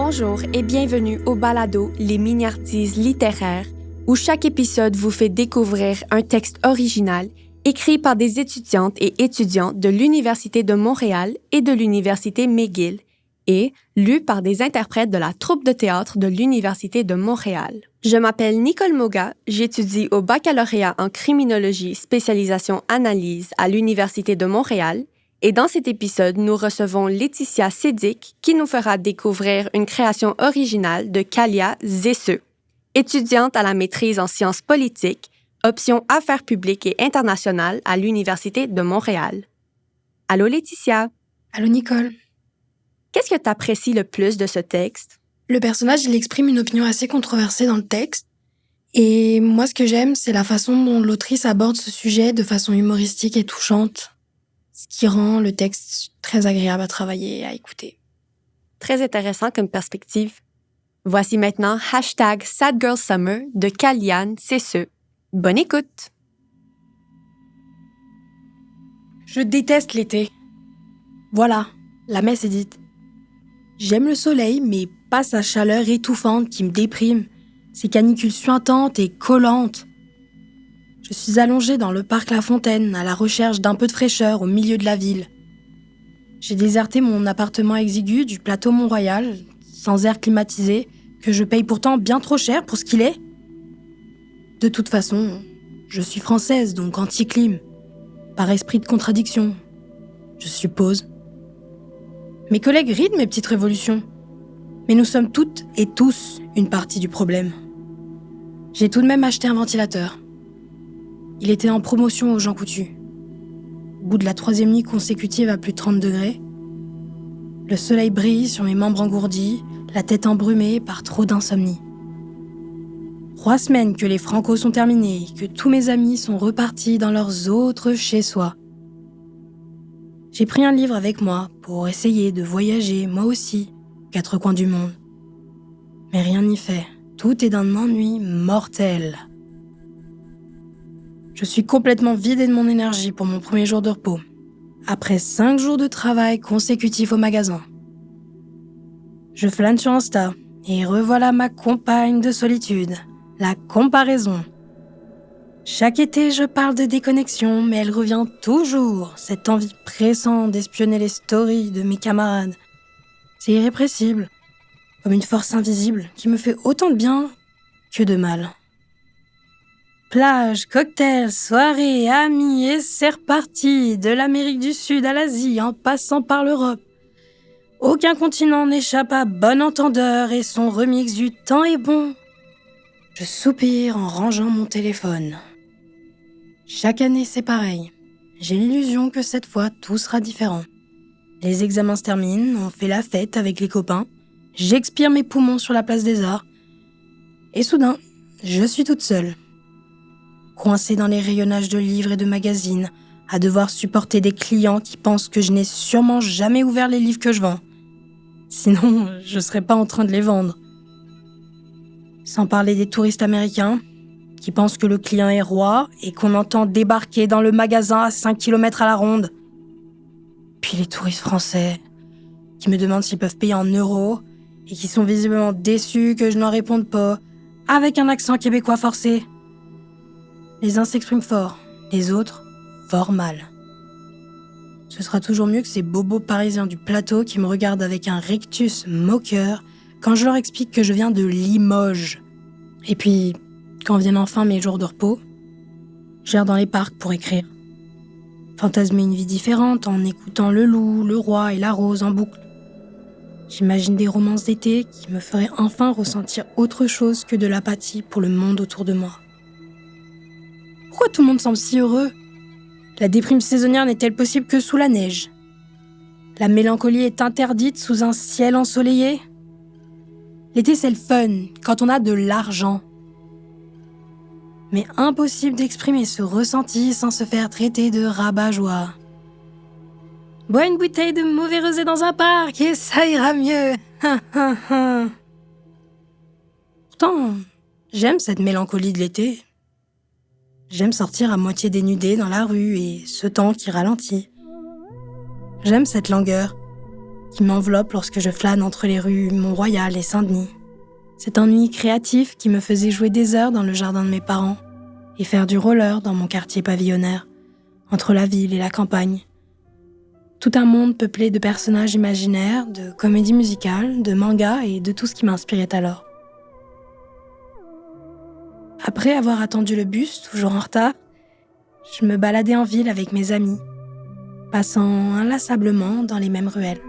Bonjour et bienvenue au balado Les Mignardises littéraires, où chaque épisode vous fait découvrir un texte original écrit par des étudiantes et étudiants de l'Université de Montréal et de l'Université McGill et lu par des interprètes de la troupe de théâtre de l'Université de Montréal. Je m'appelle Nicole Moga, j'étudie au baccalauréat en criminologie spécialisation analyse à l'Université de Montréal. Et dans cet épisode, nous recevons Laetitia Sédic qui nous fera découvrir une création originale de Kalia Zesseux, étudiante à la maîtrise en sciences politiques, option affaires publiques et internationales à l'Université de Montréal. Allô Laetitia! Allô Nicole! Qu'est-ce que tu apprécies le plus de ce texte? Le personnage, il exprime une opinion assez controversée dans le texte. Et moi, ce que j'aime, c'est la façon dont l'autrice aborde ce sujet de façon humoristique et touchante. Ce qui rend le texte très agréable à travailler et à écouter. Très intéressant comme perspective. Voici maintenant #SadGirlSummer de Kaliane Zesseux. Bonne écoute! Je déteste l'été. Voilà, la messe est dite. J'aime le soleil, mais pas sa chaleur étouffante qui me déprime, ses canicules suintantes et collantes. Je suis allongée dans le parc La Fontaine, à la recherche d'un peu de fraîcheur au milieu de la ville. J'ai déserté mon appartement exigu du plateau Mont-Royal, sans air climatisé, que je paye pourtant bien trop cher pour ce qu'il est. De toute façon, je suis française, donc anti-clim. Par esprit de contradiction, je suppose. Mes collègues rient de mes petites révolutions. Mais nous sommes toutes et tous une partie du problème. J'ai tout de même acheté un ventilateur. Il était en promotion au Jean Coutu. Au bout de la 3e nuit consécutive à plus de 30 degrés, le soleil brille sur mes membres engourdis, la tête embrumée par trop d'insomnie. 3 semaines que les francos sont terminés, que tous mes amis sont repartis dans leurs autres chez-soi. J'ai pris un livre avec moi pour essayer de voyager, moi aussi, aux 4 coins du monde. Mais rien n'y fait. Tout est d'un ennui mortel. Je suis complètement vidée de mon énergie pour mon premier jour de repos, après 5 jours de travail consécutifs au magasin. Je flâne sur Insta et revoilà ma compagne de solitude, la comparaison. Chaque été, je parle de déconnexion, mais elle revient toujours, cette envie pressante d'espionner les stories de mes camarades. C'est irrépressible, comme une force invisible qui me fait autant de bien que de mal. Plage, cocktails, soirées, amis, et c'est reparti, de l'Amérique du Sud à l'Asie, en passant par l'Europe. Aucun continent n'échappe à bon entendeur et son remix du temps est bon. Je soupire en rangeant mon téléphone. Chaque année, c'est pareil. J'ai l'illusion que cette fois, tout sera différent. Les examens se terminent, on fait la fête avec les copains, j'expire mes poumons sur la place des Arts, et soudain, je suis toute seule. Coincée dans les rayonnages de livres et de magazines, à devoir supporter des clients qui pensent que je n'ai sûrement jamais ouvert les livres que je vends. Sinon, je serais pas en train de les vendre. Sans parler des touristes américains, qui pensent que le client est roi et qu'on entend débarquer dans le magasin à 5 km à la ronde. Puis les touristes français, qui me demandent s'ils peuvent payer en euros et qui sont visiblement déçus que je n'en réponde pas, avec un accent québécois forcé. Les uns s'expriment fort, les autres, fort mal. Ce sera toujours mieux que ces bobos parisiens du plateau qui me regardent avec un rictus moqueur quand je leur explique que je viens de Limoges. Et puis, quand viennent enfin mes jours de repos, j'erre dans les parcs pour écrire. Fantasmer une vie différente en écoutant le loup, le roi et la rose en boucle. J'imagine des romances d'été qui me feraient enfin ressentir autre chose que de l'apathie pour le monde autour de moi. Pourquoi tout le monde semble si heureux? La déprime saisonnière n'est-elle possible que sous la neige? La mélancolie est interdite sous un ciel ensoleillé? L'été, c'est le fun, quand on a de l'argent. Mais impossible d'exprimer ce ressenti sans se faire traiter de rabat-joie. Bois une bouteille de mauvais rosé dans un parc et ça ira mieux. Pourtant, j'aime cette mélancolie de l'été. J'aime sortir à moitié dénudée dans la rue et ce temps qui ralentit. J'aime cette langueur qui m'enveloppe lorsque je flâne entre les rues Mont-Royal et Saint-Denis. Cet ennui créatif qui me faisait jouer des heures dans le jardin de mes parents et faire du roller dans mon quartier pavillonnaire, entre la ville et la campagne. Tout un monde peuplé de personnages imaginaires, de comédies musicales, de mangas et de tout ce qui m'inspirait alors. Après avoir attendu le bus, toujours en retard, je me baladais en ville avec mes amis, passant inlassablement dans les mêmes ruelles.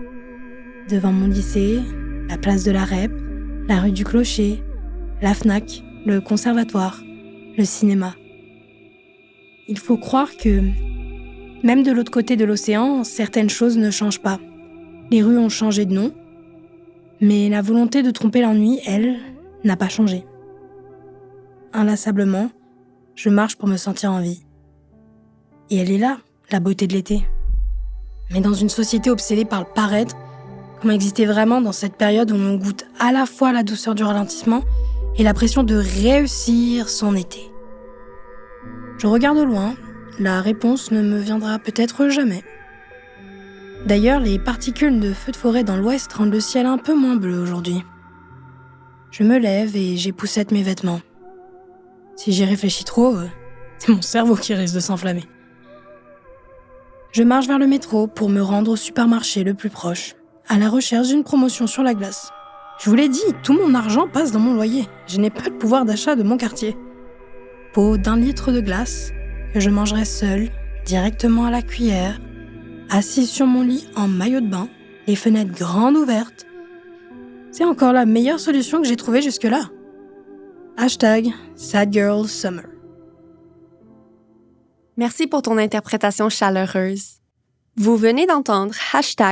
Devant mon lycée, la place de la Rep, la rue du Clocher, la Fnac, le conservatoire, le cinéma. Il faut croire que, même de l'autre côté de l'océan, certaines choses ne changent pas. Les rues ont changé de nom, mais la volonté de tromper l'ennui, elle, n'a pas changé. Inlassablement, je marche pour me sentir en vie. Et elle est là, la beauté de l'été. Mais dans une société obsédée par le paraître, comme existait vraiment dans cette période où l'on goûte à la fois la douceur du ralentissement et la pression de réussir son été. Je regarde au loin, la réponse ne me viendra peut-être jamais. D'ailleurs, les particules de feux de forêt dans l'ouest rendent le ciel un peu moins bleu aujourd'hui. Je me lève et j'époussette mes vêtements. Si j'y réfléchis trop, c'est mon cerveau qui risque de s'enflammer. Je marche vers le métro pour me rendre au supermarché le plus proche, à la recherche d'une promotion sur la glace. Je vous l'ai dit, tout mon argent passe dans mon loyer. Je n'ai pas le pouvoir d'achat de mon quartier. Pot d'1 litre de glace que je mangerai seule, directement à la cuillère, assise sur mon lit en maillot de bain, les fenêtres grandes ouvertes. C'est encore la meilleure solution que j'ai trouvée jusque-là. #SadGirlSummer. Merci pour ton interprétation chaleureuse. Vous venez d'entendre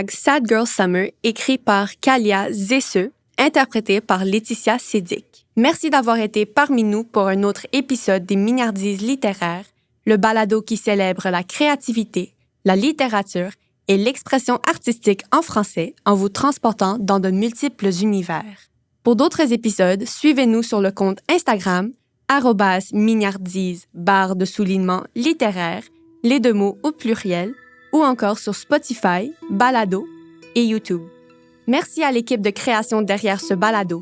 #SadGirlSummer écrit par Kalia Zesseux, interprété par Laetitia Sédic. Merci d'avoir été parmi nous pour un autre épisode des Mignardises littéraires, le balado qui célèbre la créativité, la littérature et l'expression artistique en français en vous transportant dans de multiples univers. Pour d'autres épisodes, suivez-nous sur le compte Instagram @mignardise _littéraire, les 2 mots au pluriel, ou encore sur Spotify, Balado et YouTube. Merci à l'équipe de création derrière ce balado,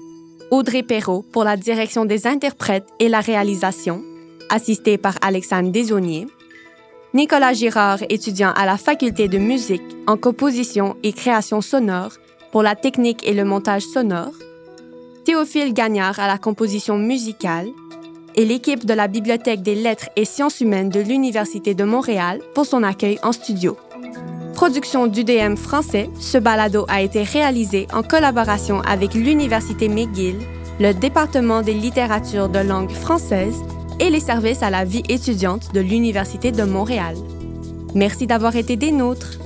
Audrey Perrault pour la direction des interprètes et la réalisation, assistée par Alexandre Desaulniers, Nicolas Girard, étudiant à la Faculté de musique en composition et création sonore pour la technique et le montage sonore, Théophile Gagnard à la composition musicale et l'équipe de la Bibliothèque des lettres et sciences humaines de l'Université de Montréal pour son accueil en studio. Production d'UDM français, ce balado a été réalisé en collaboration avec l'Université McGill, le département des littératures de langue française et les services à la vie étudiante de l'Université de Montréal. Merci d'avoir été des nôtres.